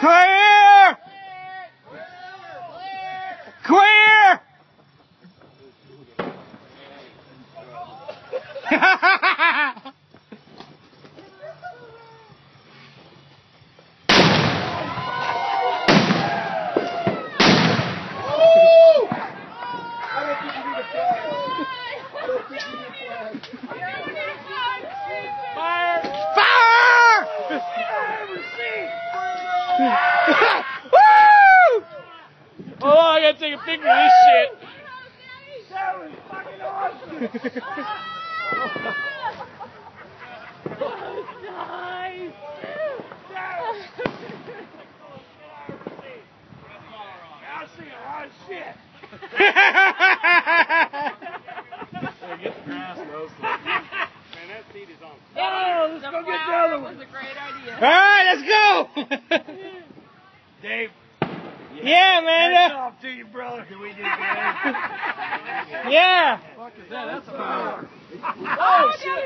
Clear! Clear! Fire! Fire! Woo! Oh, I gotta take a picture of this shit. That was fucking awesome! Nice! I've seen a lot of shit. Get the grass, though. Man, that seat is on. Oh, let's go get the other one. That was a great idea. Alright, let's go! Dave. Yeah, man. Hats off to you, brother. Can we do that? Yeah. Fuck is that? That's a power. Oh, shit.